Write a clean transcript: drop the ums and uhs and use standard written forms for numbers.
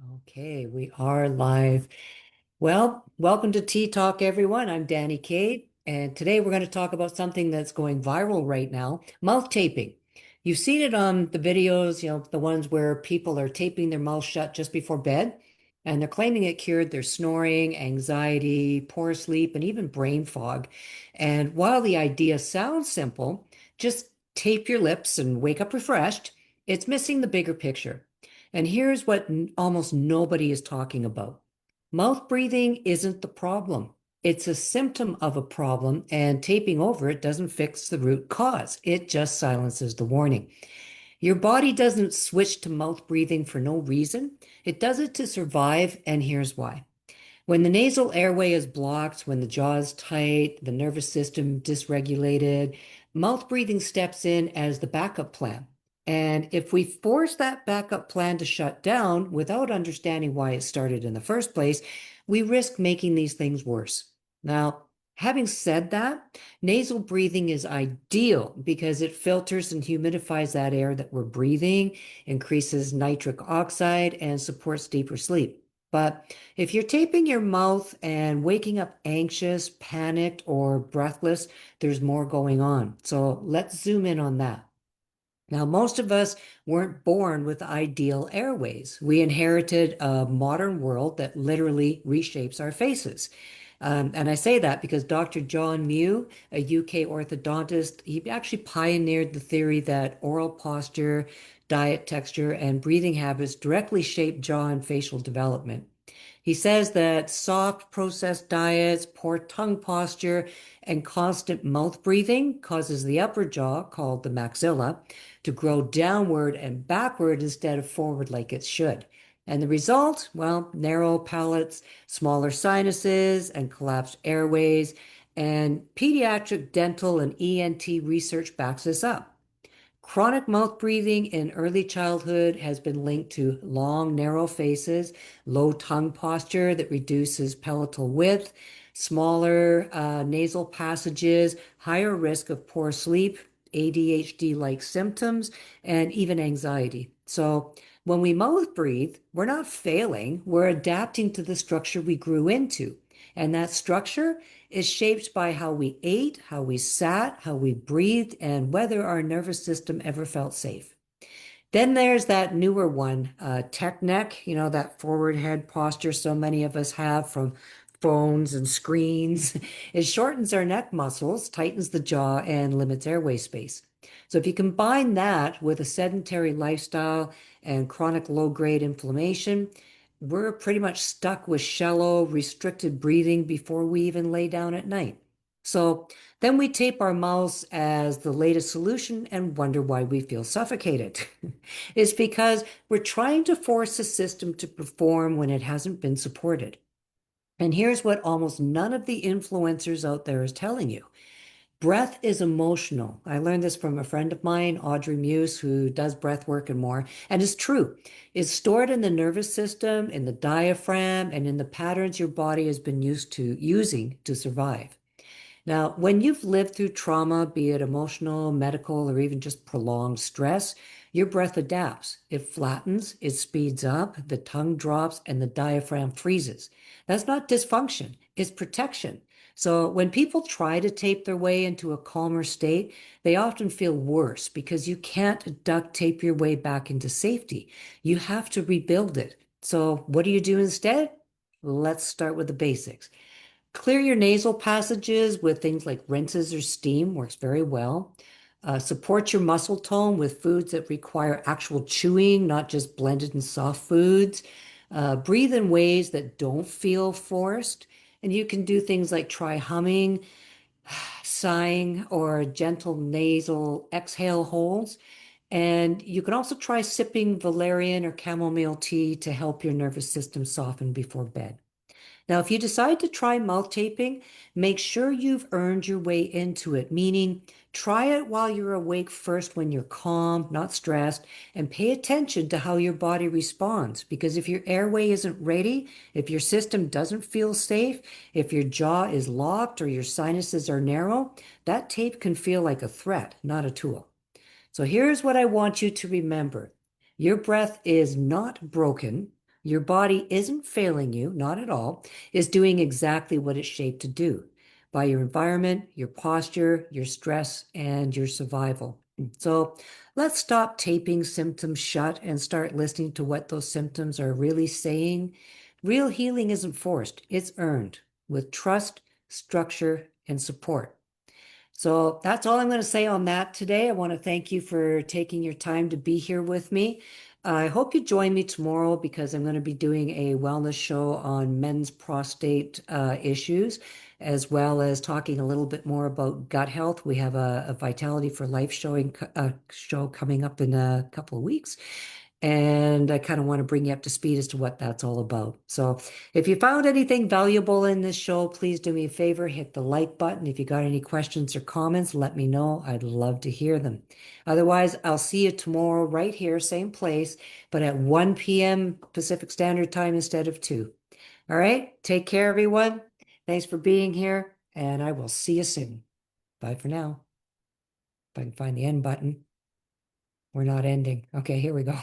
Okay, we are live. Well, welcome to Tea Talk, everyone. I'm Danny Kate, and today we're going to talk about something that's going viral right now, mouth taping. You've seen it on the videos, the ones where people are taping their mouth shut just before bed, and they're claiming it cured their snoring, anxiety, poor sleep, and even brain fog. And while the idea sounds simple, just tape your lips and wake up refreshed, it's missing the bigger picture. And here's what almost nobody is talking about. Mouth breathing isn't the problem. It's a symptom of a problem, and taping over it doesn't fix the root cause. It just silences the warning. Your body doesn't switch to mouth breathing for no reason. It does it to survive, and here's why. When the nasal airway is blocked, when the jaw is tight, the nervous system dysregulated, mouth breathing steps in as the backup plan. And if we force that backup plan to shut down without understanding why it started in the first place, we risk making these things worse. Now, having said that, nasal breathing is ideal because it filters and humidifies that air that we're breathing, increases nitric oxide, and supports deeper sleep. But if you're taping your mouth and waking up anxious, panicked, or breathless, there's more going on. So let's zoom in on that. Now, most of us weren't born with ideal airways. We inherited a modern world that literally reshapes our faces. And I say that because Dr. John Mew, a UK orthodontist, he actually pioneered the theory that oral posture, diet texture, and breathing habits directly shape jaw and facial development. He says that soft processed diets, poor tongue posture, and constant mouth breathing causes the upper jaw, called the maxilla, to grow downward and backward instead of forward like it should. And the result, well, narrow palates, smaller sinuses, and collapsed airways. And pediatric dental and ENT research backs this up. Chronic mouth breathing in early childhood has been linked to long, narrow faces, low tongue posture that reduces palatal width, smaller nasal passages, higher risk of poor sleep, ADHD-like symptoms, and even anxiety. So when we mouth breathe, we're not failing, we're adapting to the structure we grew into. And that structure is shaped by how we ate, how we sat, how we breathed, and whether our nervous system ever felt safe. Then there's that newer one, tech neck, that forward head posture so many of us have from phones and screens. It shortens our neck muscles, tightens the jaw, and limits airway space. So if you combine that with a sedentary lifestyle and chronic low-grade inflammation, we're pretty much stuck with shallow, restricted breathing before we even lay down at night. So then we tape our mouths as the latest solution and wonder why we feel suffocated. It's because we're trying to force the system to perform when it hasn't been supported. And here's what almost none of the influencers out there is telling you. Breath is emotional. I learned this from a friend of mine, Audrey Muse, who does breath work and more. And it's true. It's stored in the nervous system, in the diaphragm, and in the patterns your body has been used to using to survive. Now, when you've lived through trauma, be it emotional, medical, or even just prolonged stress, your breath adapts. It flattens, it speeds up, the tongue drops, and the diaphragm freezes. That's not dysfunction, it's protection. So when people try to tape their way into a calmer state, they often feel worse because you can't duct tape your way back into safety. You have to rebuild it. So what do you do instead? Let's start with the basics. Clear your nasal passages with things like rinses or steam, works very well. Support your muscle tone with foods that require actual chewing, not just blended and soft foods. Breathe in ways that don't feel forced. And you can do things like try humming, sighing, or gentle nasal exhale holds. And you can also try sipping valerian or chamomile tea to help your nervous system soften before bed. Now, if you decide to try mouth taping, make sure you've earned your way into it, meaning try it while you're awake first when you're calm, not stressed, and pay attention to how your body responds. Because if your airway isn't ready, if your system doesn't feel safe, if your jaw is locked or your sinuses are narrow, that tape can feel like a threat, not a tool. So here's what I want you to remember. Your breath is not broken. Your body isn't failing you, not at all, is doing exactly what it's shaped to do by your environment, your posture, your stress, and your survival. So let's stop taping symptoms shut and start listening to what those symptoms are really saying. Real healing isn't forced, it's earned with trust, structure, and support. So that's all I'm going to say on that today. I want to thank you for taking your time to be here with me. I hope you join me tomorrow because I'm going to be doing a wellness show on men's prostate issues, as well as talking a little bit more about gut health. We have a Vitality for Life show coming up in a couple of weeks. And I kind of want to bring you up to speed as to what that's all about. So if you found anything valuable in this show, please do me a favor, hit the like button. If you got any questions or comments, let me know. I'd love to hear them. Otherwise, I'll see you tomorrow right here, same place, but at 1 p.m. Pacific Standard Time instead of 2. All right, take care, everyone. Thanks for being here, and I will see you soon. Bye for now. If I can find the end button. We're not ending. Okay, here we go.